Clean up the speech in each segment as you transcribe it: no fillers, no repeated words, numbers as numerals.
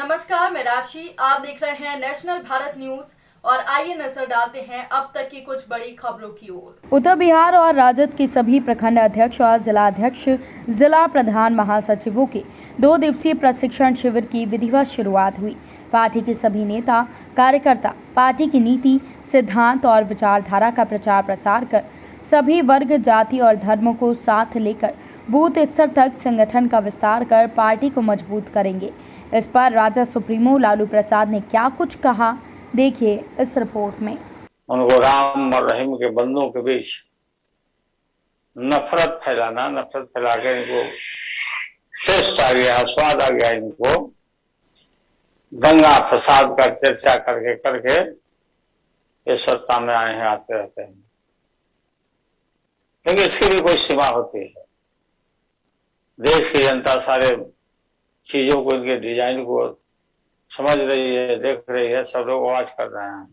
नमस्कार, मैं राशि। आप देख रहे हैं नेशनल भारत न्यूज और आइए नजर डालते हैं अब तक की कुछ बड़ी खबरों की ओर। उत्तर बिहार और राजद के सभी प्रखंड अध्यक्ष और जिला अध्यक्ष, जिला प्रधान महासचिवों के 2 दिवसीय प्रशिक्षण शिविर की विधिवत शुरुआत हुई। पार्टी के सभी नेता कार्यकर्ता पार्टी की नीति, सिद्धांत और विचारधारा का प्रचार प्रसार कर सभी वर्ग, जाति और धर्मों को साथ लेकर बूथ स्तर तक संगठन का विस्तार कर पार्टी को मजबूत करेंगे। इस पर राजद सुप्रीमो लालू प्रसाद ने क्या कुछ कहा, देखिए इस रिपोर्ट में। उनको राम और रहीम के बंदों के बीच नफरत फैला के इनको टेस्ट आ गया, स्वाद आ गया, इनको दंगा फसाद का चर्चा करके ये सत्ता में आए हैं, आते रहते हैं। लेकिन इसकी भी कोई सीमा होती है। देश की जनता सारे चीजों को, इनके डिजाइन को समझ रही है, देख रही है, सब लोग आवाज कर रहे हैं।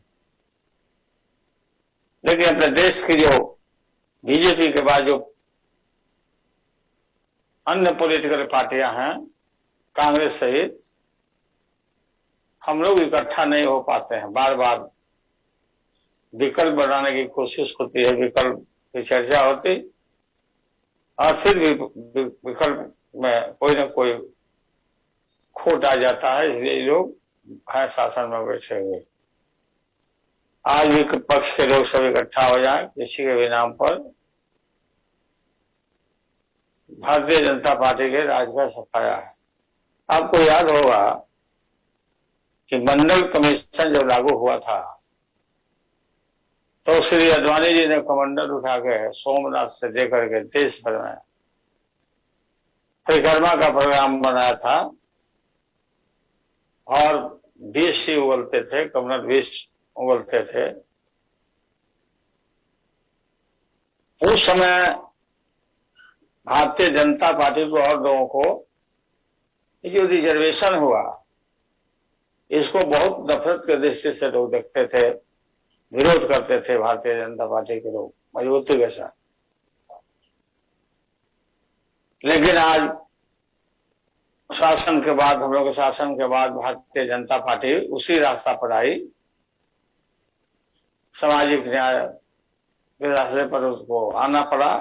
लेकिन अपने देश की जो बीजेपी के बाद जो अन्य पॉलिटिकल पार्टियां हैं, कांग्रेस सहित, हम लोग इकट्ठा नहीं हो पाते हैं। बार बार विकल्प बनाने की कोशिश होती है, विकल्प की चर्चा होती, और फिर भी विकल्प में कोई ना कोई खोट आ जाता है। इसलिए लोग है शासन में बैठे हुए। आज भी पक्ष के लोग सब इकट्ठा हो जाए किसी के भी नाम पर, भारतीय जनता पार्टी के राज का सफाया है। आपको याद होगा कि मंडल कमीशन जब लागू हुआ था तो श्री अडवाणी जी ने कमंडल उठा के सोमनाथ से लेकर के देश भर में परिक्रमा का प्रोग्राम बनाया था, और 20 ही उगलते थे, कमंडल 20 उगलते थे। उस समय भारतीय जनता पार्टी को और लोगों को जो रिजर्वेशन हुआ, इसको बहुत नफरत के दृष्टि से लोग देखते थे, विरोध करते थे भारतीय जनता पार्टी के लोग मजबूती के साथ। लेकिन आज शासन के बाद, हम लोग के शासन के बाद, भारतीय जनता पार्टी उसी रास्ता पर आई, सामाजिक न्याय के रास्ते पर उसको आना पड़ा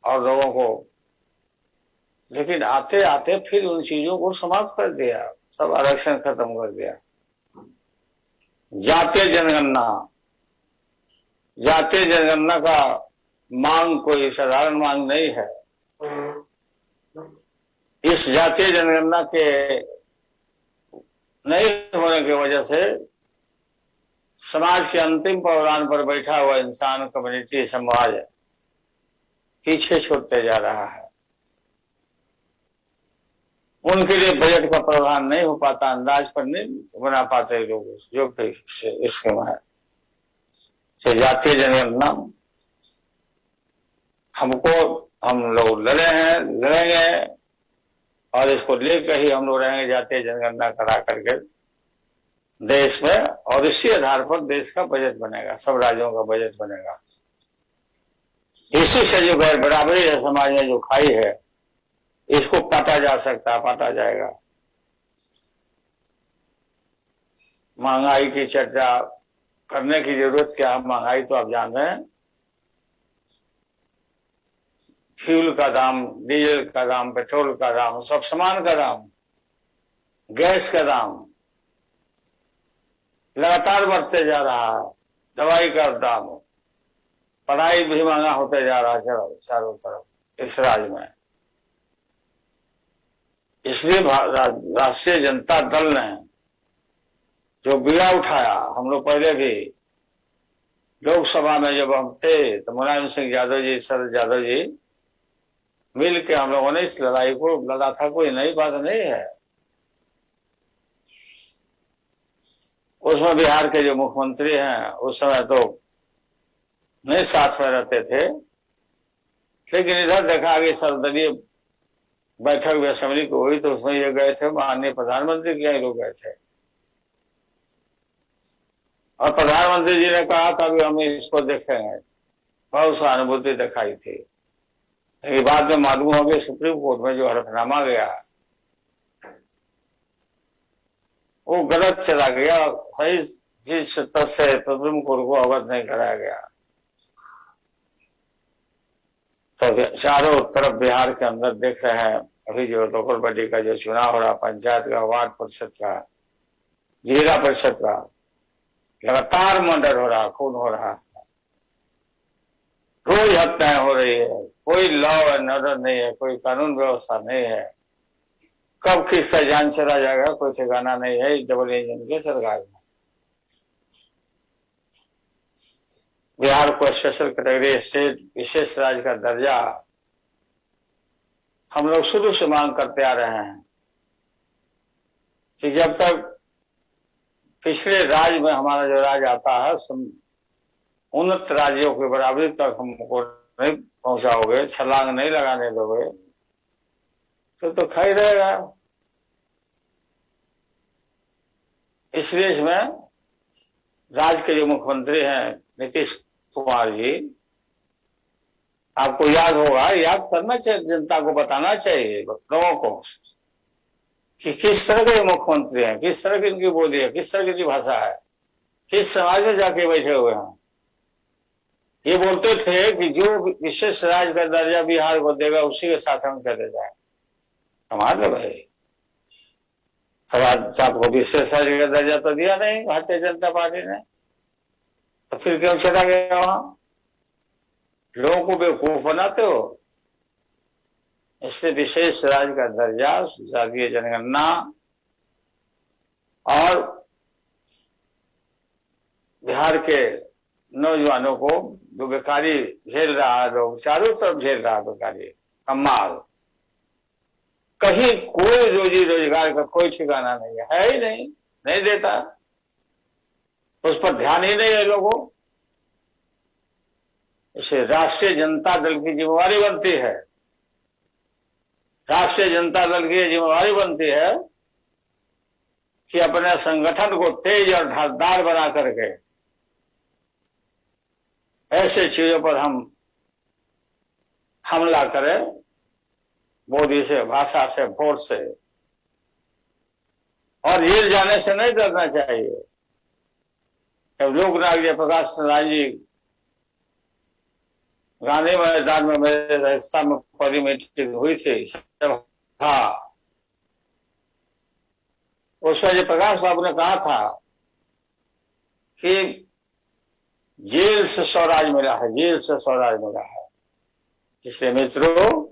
और लोगों को। लेकिन आते आते फिर उन चीजों को समाप्त कर दिया, सब आरक्षण खत्म कर दिया। जातीय जनगणना का मांग कोई साधारण मांग नहीं है। इस जातीय जनगणना के नहीं होने की वजह से समाज के अंतिम पावदान पर बैठा हुआ इंसान, कम्युनिटी, समाज पीछे छूटते जा रहा है। उनके लिए बजट का प्रावधान नहीं हो पाता, अंदाज पर नहीं बना पाते लोग, जो कि इसके है। जातीय जनगणना हम लोग लड़ेंगे और इसको लेकर ही हम लोग रहेंगे, जातीय जनगणना करा करके देश में, और इसी आधार पर देश का बजट बनेगा, सब राज्यों का बजट बनेगा। इसी से जो गैर बराबरी है समाज में जो खाई है, इसको काटा जा सकता, काटा जाएगा। महंगाई की चर्चा करने की जरूरत क्या है? महंगाई तो आप जान रहे हैं। फ्यूल का दाम, डीजल का दाम, पेट्रोल का दाम, सब सामान का दाम, गैस का दाम लगातार बढ़ते जा रहा है। दवाई का दाम, पढ़ाई भी महंगा होते जा रहा है चारों तरफ इस राज्य में। इसलिए राष्ट्रीय जनता दल ने जो बीड़ा उठाया, हम लोग पहले भी लोकसभा में जब हम थे तो मुलायम सिंह यादव जी, शरद यादव जी मिल के हम लोगों ने इस लड़ाई को लड़ा था। कोई नई बात नहीं है। उसमें बिहार के जो मुख्यमंत्री हैं उस समय तो नहीं साथ में रहते थे, लेकिन इधर देखा कि सर्वदलीय बैठक भी असेंबली को हुई तो उसमें ये गए थे, माननीय प्रधानमंत्री के लोग गए थे, और प्रधानमंत्री जी ने कहा था कि हम इसको देखेंगे, बहुत सहानुभूति दिखाई थी। लेकिन बाद में मालूम हो गया सुप्रीम कोर्ट में जो हलफनामा गया वो गलत चला गया, सही जिस तथ्य से सुप्रीम कोर्ट को अवगत नहीं कराया गया। तो चारों तरफ बिहार के अंदर देख रहे हैं, अभी जो लोकल बॉडी का जो चुनाव हो रहा, पंचायत का, वार्ड परिषद का, जिला परिषद का, लगातार मर्डर हो रहा, खून हो रहा, रोज हत्याएं हो रही है, कोई लॉ एंड ऑर्डर नहीं है, कोई कानून व्यवस्था नहीं है। कब किसका जान चला जाएगा कोई ठिकाना नहीं है डबल इंजन की सरकार में। बिहार को स्पेशल कैटेगरी स्टेट विशेष राज्य का दर्जा हम लोग शुरू से मांग करते आ रहे हैं कि जब तक पिछले राज्य में हमारा जो राज्य आता है उन्नत राज्यों की बराबरी तक हमको नहीं पहुंचाओगे, छलांग नहीं लगाने दोगे, तो खाई रहेगा। इसलिए इसमें राज्य के जो मुख्यमंत्री हैं नीतीश कुमार जी, आपको याद होगा, याद करना चाहिए, जनता को बताना चाहिए लोगों को कि किस तरह के मुख्यमंत्री हैं, किस तरह की इनकी बोली है, किस तरह की इनकी भाषा है, किस समाज में जाके बैठे हुए हैं। ये बोलते थे कि जो विशेष राज्य का दर्जा बिहार को देगा उसी के साथ हम चले जाए। कमाल है भाई, आपको विशेष राज्य का दर्जा तो दिया नहीं भारतीय जनता पार्टी ने, तो फिर क्यों चला गया वहां? लोगों को बेवकूफ बनाते हो। इसलिए विशेष राज्य का दर्जा, जातीय जनगणना और बिहार के नौजवानों को जो बेकारी झेल रहा है, लोग चारों तरफ झेल रहा है बेकारी कमाल, कहीं कोई रोजी रोजगार का कोई ठिकाना नहीं है ही नहीं, नहीं देता, उस पर ध्यान ही नहीं है लोगों। इसे राष्ट्रीय जनता दल की जिम्मेवारी बनती है, राष्ट्रीय जनता दल की जिम्मेवारी बनती है कि अपने संगठन को तेज और धारदार बना करके ऐसे चीजों पर हम हमला करें, मोदी से, भाषा से, वोट से, और जेल जाने से नहीं डरना चाहिए। जब लोकनायक जयप्रकाश नारायण जी गांधी मैदान में मेरे राजस्थान में पहली मीटिंग हुई थी, हाँ, उसमें जयप्रकाश बाबू ने कहा था कि जेल से स्वराज मिला है, जेल से स्वराज मिला है। इसलिए मित्रों,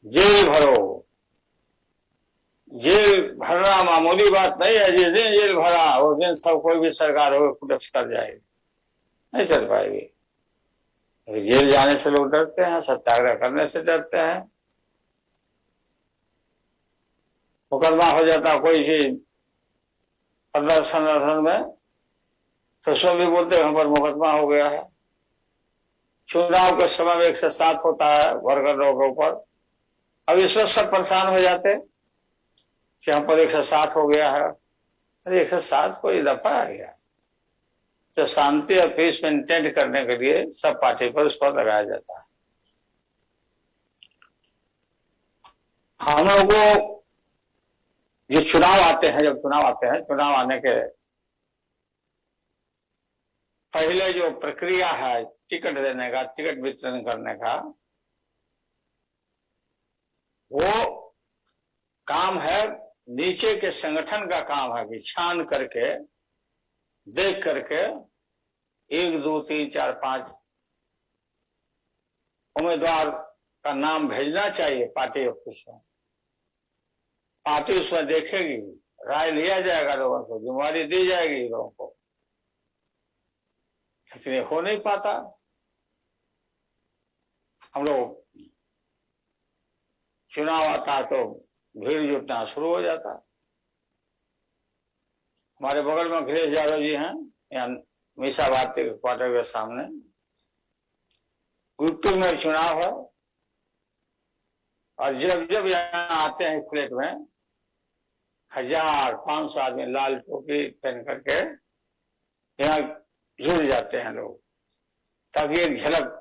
जेल भरो, जेल भरना मामूली बात नहीं है। जिस दिन जेल भरा उस दिन सब कोई भी सरकार हो कुछ कर जाएगी, नहीं चल पाएगी। जेल जाने से लोग डरते हैं, सत्याग्रह करने से डरते हैं, मुकदमा हो जाता कोई चीज प्रदर्शन में तो सब भी बोलते हैं हम पर मुकदमा हो गया है। चुनाव के समय में 107 होता है वर्करों के ऊपर, अब इस वक्त सब परेशान हो जाते कि हम पर 107 हो गया है। अरे 107 कोई दफा आ गया, तो शांति और पीस मेंटेन करने के लिए सब पार्टी पर उस पर लगाया जाता है। हम लोग को जो चुनाव आते हैं, जब चुनाव आते हैं, चुनाव आने के पहले जो प्रक्रिया है टिकट देने का, टिकट वितरण करने का, वो काम है नीचे के संगठन का काम है कि छान करके, देख करके 1, 2, 3, 4, 5 उम्मीदवार का नाम भेजना चाहिए पार्टी ऑफिस में। पार्टी उसमें देखेगी, राय लिया जाएगा, लोगों को जिम्मेवारी दी जाएगी लोगों को, लेकिन हो नहीं पाता। हम लोग चुनाव आता है तो भीड़ जुटना शुरू हो जाता। हमारे बगल में अखिलेश यादव जी हैं, यहाँ मीसा भारती क्वार्टर के सामने, यूपी में चुनाव है, और जब जब यहाँ आते हैं फ्लैट में 1000-500 आदमी लाल टोपी पहन करके यहाँ जुड़ जाते हैं लोग, ताकि एक झलक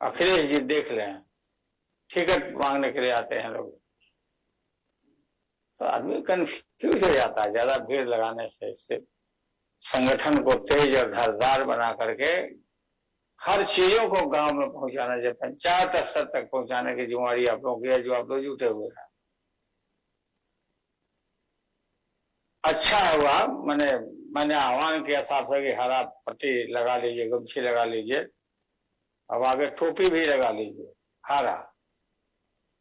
अखिलेश जी देख लें। टिकट मांगने के लिए आते हैं लोग। तो आदमी कंफ्यूज हो जाता है ज्यादा भीड़ लगाने से। इससे संगठन को तेज और धारदार बना करके हर चीजों को गांव में पहुंचाना चाहिए, पंचायत स्तर तक पहुंचाने की जिम्मेदारी आप लोगों की है, जो आप लोग जुटे हुए हैं। अच्छा हुआ मैंने आह्वान किया साफ है कि हरा पट्टी लगा लीजिए, गमछी लगा लीजिए, अब आगे टोपी भी लगा लीजिए हरा।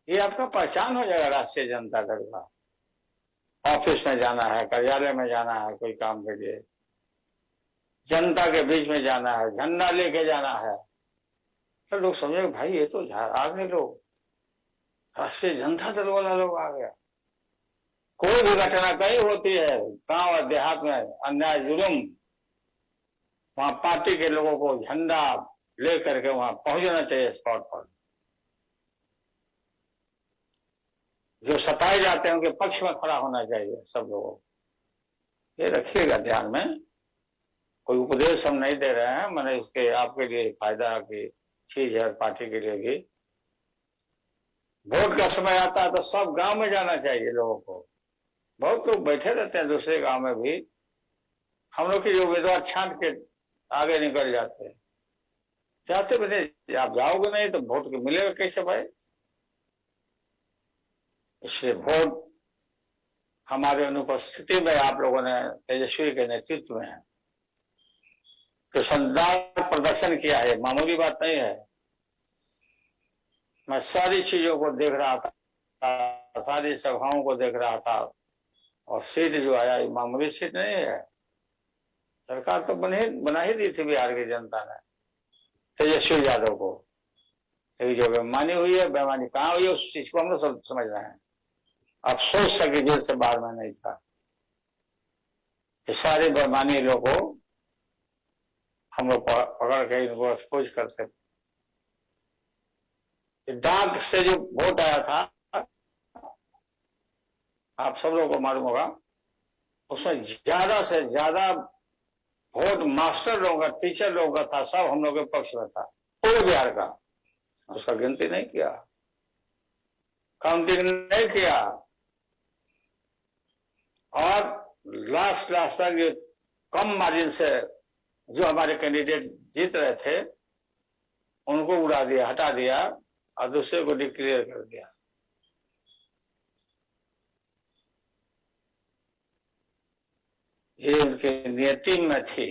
ये आपका पहचान हो जाएगा राष्ट्रीय जनता दल का। ऑफिस में जाना है, कार्यालय में जाना है, कोई काम के लिए जनता के बीच में जाना है, झंडा लेके जाना है, तो लोग समझे भाई ये तो आ गए लोग, राष्ट्रीय जनता दल वाला लोग आ गया। कोई भी घटना कहीं होती है गांव और देहात में, अन्याय जुल्म, वहां पार्टी के लोगों को झंडा लेकर के वहां पहुंचना चाहिए स्पॉट पर। जो सताए जाते हैं उनके पक्ष में खड़ा होना चाहिए सब लोगों को। ये रखिएगा ध्यान में। कोई उपदेश हम नहीं दे रहे हैं, मैंने इसके आपके लिए फायदा की चीज है, पार्टी के लिए भी। वोट का समय आता है तो सब गांव में जाना चाहिए लोगों को। बहुत लोग बैठे रहते हैं दूसरे गांव में भी, हम लोग के जो उम्मीदवार छांट के आगे निकल जाते हैं। चाहते भी नहीं, आप जाओगे नहीं तो वोट मिलेगा कैसे भाई? इसलिए वोट हमारे अनुपस्थिति में आप लोगों ने तेजस्वी के नेतृत्व में जो शानदार प्रदर्शन किया है, मामूली बात नहीं है। मैं सारी चीजों को देख रहा था, सारी सभाओं को देख रहा था, और सीट जो आया ये मामूली सीट नहीं है। सरकार तो बना ही दी थी बिहार की जनता ने तेजस्वी यादव को। लेकिन जो बेईमानी हुई है, बेईमानी कहाँ हुई है उस चीज को हम लोग सब समझ रहे हैं। अफसोस है कि जेल से बाहर में नहीं था। ये सारे बेईमानी लोगों को हम लोग पकड़ के इनको एक्सपोज करते। डाक से जो वोट आया था, आप सब लोगों को मालूम होगा, उसमें ज्यादा से ज्यादा वोट मास्टर लोगों का, टीचर लोगों का था, सब हम लोग के पक्ष में था, पूरे बिहार का। उसका गिनती नहीं किया, काउंटिंग नहीं किया, और लास्ट तक ये कम मार्जिन से जो हमारे कैंडिडेट जीत रहे थे उनको उड़ा दिया, हटा दिया, और दूसरे को डिक्लेयर कर दिया। ये उनके नियति में थी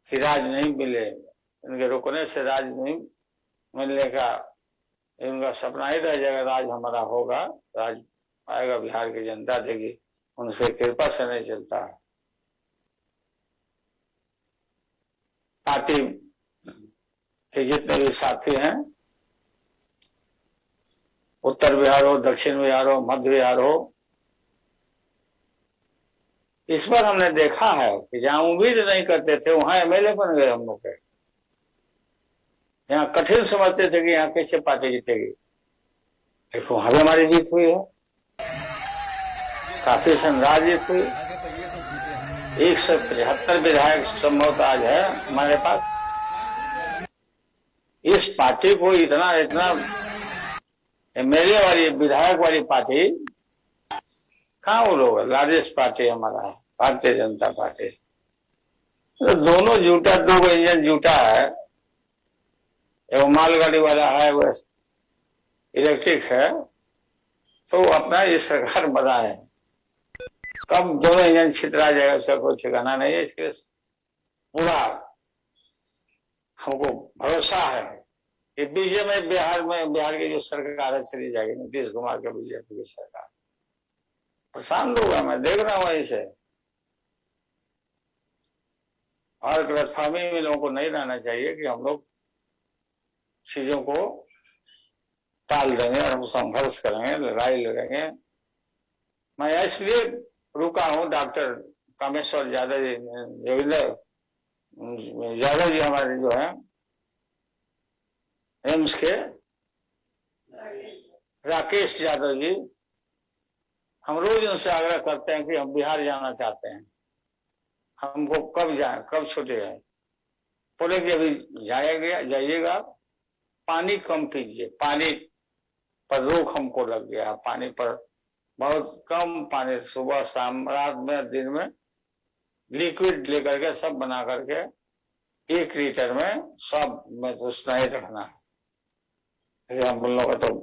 कि राज नहीं मिले, इनके रुकने से राज नहीं मिलने का इनका सपना ही रह जाएगा। राज हमारा होगा, राज आएगा, बिहार की जनता देगी, उनसे कृपा से नहीं चलता है। पार्टी के जितने भी साथी हैं, उत्तर बिहार हो, दक्षिण बिहार हो, मध्य बिहार हो, इस बार हमने देखा है कि जहां उम्मीद नहीं करते थे वहां एमएलए बन गए हम लोग के। यहाँ कठिन समझते थे कि यहाँ कैसे पार्टी जीतेगी, देखो वहां भी हमारी जीत हुई है, काफी शानदार जीत हुई। 175 विधायक संभवतः आज है हमारे पास। इस पार्टी को इतना एमएलए वाली, विधायक वाली पार्टी कहाँ वो लोग? लार्जेस्ट पार्टी हमारा है भारतीय जनता पार्टी। तो दोनों जुटा, दो इंजन जुटा है, वो मालगाड़ी वाला है, वो इलेक्ट्रिक है, तो अपना ये सरकार बना है। कब दोनों इंजन छितरा जाएगा उसका कोई ठिकाना नहीं है। इसके पूरा हमको भरोसा है कि बीजेपी बिहार की जो सरकार है चली जाएगी, नीतीश कुमार के बीजेपी की सरकार। परेशान लोग हैं, मैं देख रहा हूं वहीं से। और गलतफहमी में लोगों को नहीं रहना चाहिए कि हम लोग चीजों को टाल देंगे और हम संघर्ष करेंगे, लड़ाई लड़ेंगे। मैं इसलिए रुका हूं, डॉक्टर कामेश्वर यादव जी, जोगिंदर यादव जी हमारे जो है एम्स के, राकेश यादव जी, हम रोज उनसे आग्रह करते हैं कि हम बिहार जाना चाहते हैं, हमको कब जाए, कब छुट्टी है। बोले कि अभी जाइएगा, पानी कम पीजिए, पानी पर रोक हमको लग गया, पानी पर बहुत कम पानी, सुबह शाम रात में दिन में लिक्विड लेकर के सब बना करके 1 लीटर में सब में उतना ही रखना है। हम लोगों का तो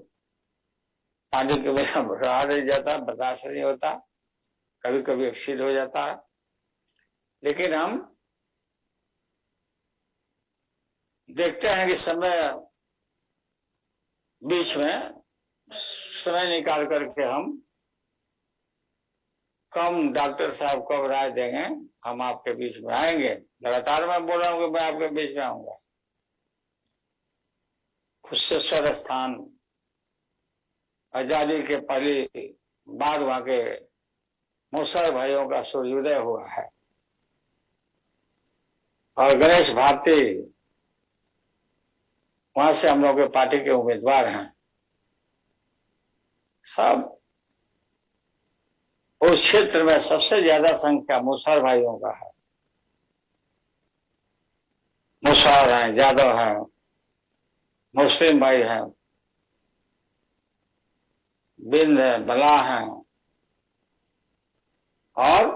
पानी के बिना रहा नहीं जाता, बर्दाश्त नहीं होता, कभी कभी एक्सीड हो जाता है। लेकिन हम देखते हैं कि समय बीच में समय निकाल करके हम कम डॉक्टर साहब कब राय देंगे, हम आपके बीच में आएंगे। लगातार मैं बोल रहा हूं कि मैं आपके बीच में आऊंगा। कुशेश्वर स्थान आजादी के पहली बाद वहां के मुसहर भाइयों का सूर्योदय हुआ है और गणेश भारती वहां से हम लोग के पार्टी के उम्मीदवार हैं। सब उस क्षेत्र में सबसे ज्यादा संख्या मुसहर भाइयों का है। मुसहर हैं, यादव हैं, मुस्लिम भाई हैं, बिंद है, बला हैं और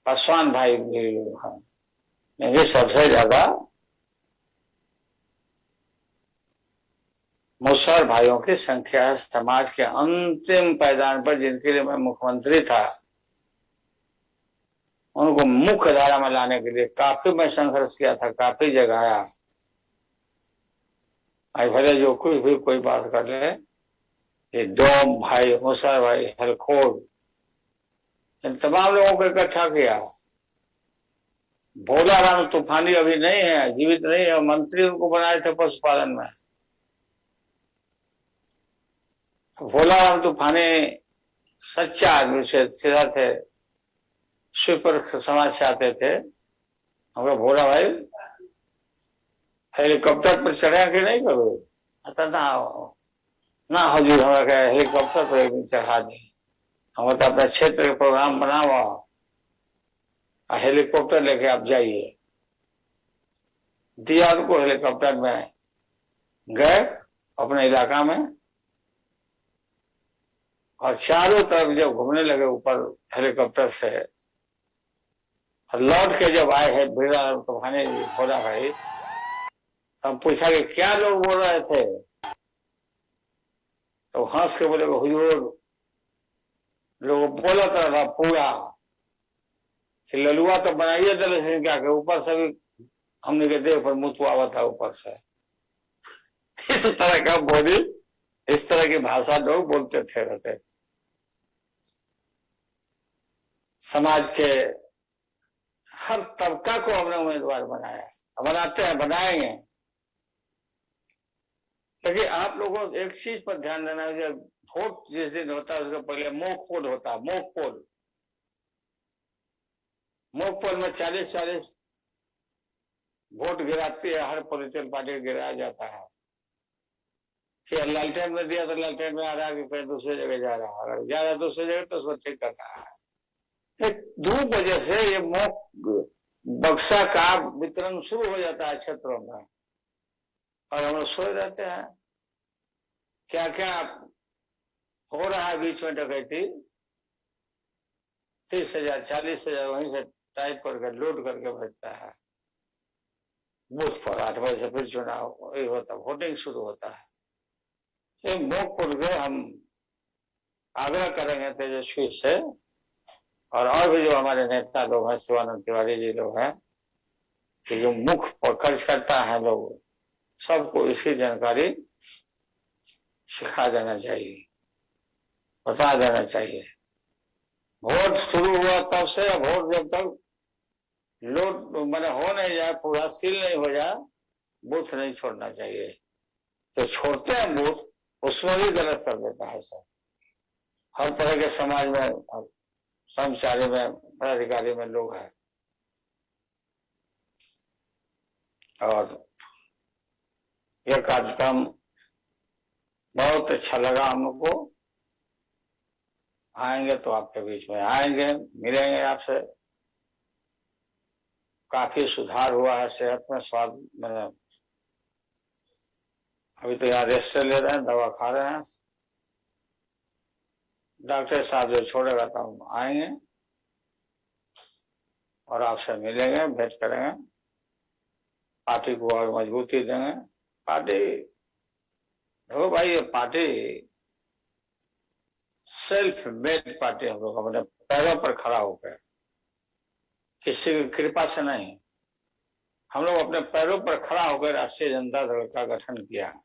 पासवान भाई भी हैं। लेकिन सबसे ज्यादा मुसहर भाइयों की संख्या है। समाज के अंतिम पायदान पर जिनके लिए मैं मुख्यमंत्री था, उनको मुख्य धारा में लाने के लिए काफी मैं संघर्ष किया था, काफी जगाया। आज भले जो कुछ भी कोई बात कर ले, ये डोम भाई, मुसहर भाई, हलखोर, इन तमाम लोगों को इकट्ठा किया। भोला राम तूफानी अभी नहीं है, जीवित नहीं है, मंत्री उनको बनाए थे पशुपालन में। भोला राम तूफानी सच्चा आदमी से सीधा थे, स्वीपर समाज से आते थे। हमको भोला भाई हेलीकॉप्टर पर चढ़ा कि नहीं कभी? आता ना हजूर, हमारा हेलीकॉप्टर पर एक दिन चढ़ा दे, हम तो अपने क्षेत्र के प्रोग्राम बनावा और हेलीकॉप्टर लेके आप जाइए। दिया उनको हेलीकॉप्टर में, गए अपने इलाका में और चारों तरफ जब घूमने लगे ऊपर हेलीकॉप्टर से, और लौट के जब आए हैं भीड़ा तूफानी भोला भाई, तब पूछा कि क्या लोग बोल रहे थे? तो हंस के बोले हुजूर, लोग बोला था पूरा कि ललुआ तो बनाइए दलसिंह क्या के ऊपर से भी हमने के देह पर मुतुआ था ऊपर से। इस तरह का बोली, इस तरह की भाषा लोग बोलते थे रहते। समाज के हर तबका को हमने उम्मीदवार बनाया, बनाते हैं, बनाएंगे। लेकिन आप लोगों को एक चीज पर ध्यान देना है, जब वोट जिस दिन होता है उसके पहले मॉक पोल होता है। मॉक पोल, मॉक पोल में 40-40 वोट गिराती है, हर पॉलिटिकल पार्टी को गिराया जाता है। फिर लालटेन में दिया तो लालटेन में आ रहा है कि कहीं दूसरी जगह जा रहा है, अगर जा रहा है दूसरी जगह तो उसको ठीक कर रहा है। 2 बजे से ये मॉक बक्सा का वितरण शुरू हो जाता है क्षेत्रों में, और हम लोग सोए रहते हैं। क्या क्या हो रहा है बीच में डकैती, 30,000 40,000 वहीं से टाइप करके लोड करके भेजता है बूथ पर। 8 बजे से फिर चुनाव ये होता, वोटिंग शुरू होता है। ये मॉक पोल के हम आग्रह करेंगे तेजस्वी से, और भी जो हमारे नेता लोग हैं, शिवानंद तिवारी जी लोग हैं, कि जो मुख पर खर्च करता है लोग, सबको इसकी जानकारी सिखा देना चाहिए, बता देना चाहिए। वोट शुरू हुआ तब से, वोट जब तक लोड मैंने हो नहीं जाए, पूरा सील नहीं हो जाए, बूथ नहीं छोड़ना चाहिए। तो छोड़ते हैं बूथ, उसमें भी गलत कर देता है सब। हर तरह के समाज में, कर्मचारी में, पदाधिकारी में लोग हैं। और यह कार्यक्रम बहुत अच्छा लगा हमको। आएंगे तो आपके बीच में आएंगे, मिलेंगे आपसे। काफी सुधार हुआ है सेहत में, स्वाद में। अभी तो यहाँ रेस्ट ले रहे हैं, दवा खा रहे हैं, डॉक्टर साहब जो छोड़ेगा तो हम आएंगे और आपसे मिलेंगे, भेंट करेंगे, पार्टी को और मजबूती देंगे। पार्टी, देखो भाई, ये पार्टी सेल्फ मेड पार्टी, हम लोग अपने पैरों पर खड़ा होकर, किसी की कृपा से नहीं, हम लोग अपने पैरों पर खड़ा होकर राष्ट्रीय जनता दल का गठन किया है।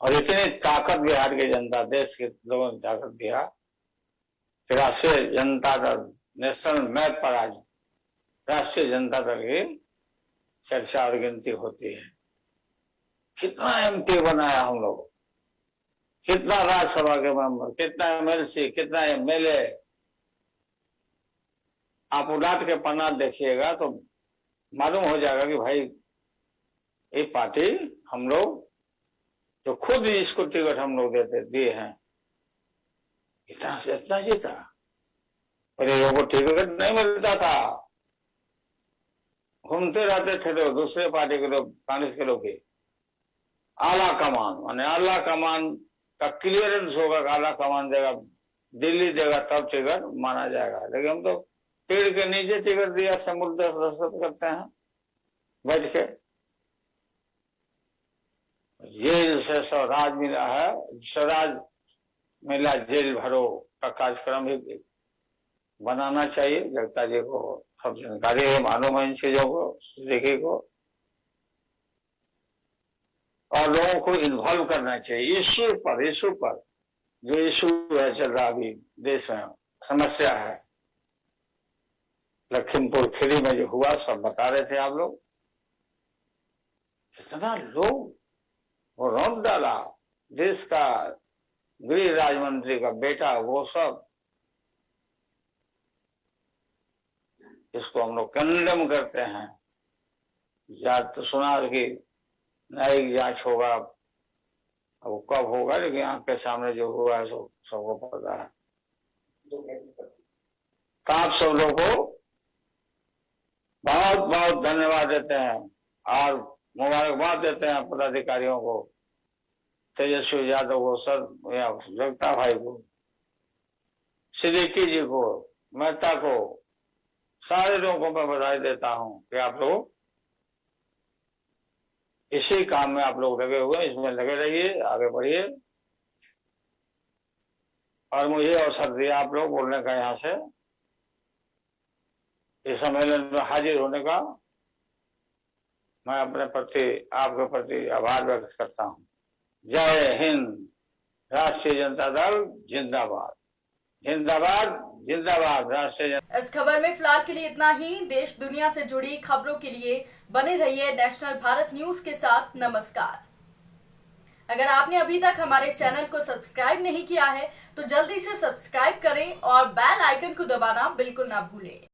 और इतनी ताकत बिहार की जनता, देश के लोगों ने ताकत दिया कि राष्ट्रीय जनता दल नेशनल मैप पर आज राष्ट्रीय जनता दल की चर्चा और गिनती होती है। कितना एमपी बनाया हम लोग, कितना राज्यसभा के मेंबर, कितना एमएलसी, कितना एमएलए, आप उलाट के पन्ना देखिएगा तो मालूम हो जाएगा कि भाई ये पार्टी हम लोग जो खुद इसको टिकट हम लोग दिए हैं, इतना से इतना जीता। पर ये लोगों को टिकट नहीं मिलता था, घूमते रहते थे लोग, दूसरे पार्टी के लोग, कांग्रेस के लोग के आला कमान, माने आला कमान का क्लियरेंस होगा, आला कमान देगा, दिल्ली देगा, तब टिकट माना जाएगा। लेकिन हम तो पेड़ के नीचे टिकट दिया, समुद्र दस्तखत करते हैं बैठ के। जेल से स्वराज मिला है, स्वराज मिला जेल भरो का कार्यक्रम भी बनाना चाहिए। जगता जी को सब जानकारी है, मालूम है इन चीजों को, देखिए को, और लोगों को इन्वॉल्व करना चाहिए इशू पर जो इशू है चल रहा अभी देश में, समस्या है। लखीमपुर खीरी में जो हुआ सब बता रहे थे आप लोग, कितना लोग वो रौंद डाला, देश का गृह राज्य मंत्री का बेटा, वो सब, इसको हम लोग कंडेम करते हैं। या तो सुना कि न्यायिक जांच होगा, अब वो कब होगा, लेकिन आंख के सामने जो हुआ है सबको पता है। तो आप सब लोगों को बहुत बहुत धन्यवाद देते हैं और मुबारकबाद देते हैं पदाधिकारियों को, तेजस्वी यादव को, सर जगता भाई को, सिद्दीकी जी को, मेहता को, सारे लोगों को मैं बधाई देता हूं कि आप लोग इसी काम में आप लोग लगे हुए, इसमें लगे रहिए, आगे बढ़िए। और मुझे अवसर दिया आप लोग बोलने का, यहाँ से इस सम्मेलन में हाजिर होने का, मैं अपने प्रति, आपके प्रति आभार व्यक्त करता हूं। जय हिंद, राष्ट्रीय जनता दल जिंदाबाद, जिंदाबाद जिंदाबाद, राष्ट्रीय जनता। इस खबर में फिलहाल के लिए इतना ही। देश दुनिया से जुड़ी खबरों के लिए बने रहिए नेशनल भारत न्यूज के साथ। नमस्कार। अगर आपने अभी तक हमारे चैनल को सब्सक्राइब नहीं किया है तो जल्दी से सब्सक्राइब करें और बेल आइकन को दबाना बिल्कुल ना भूलें।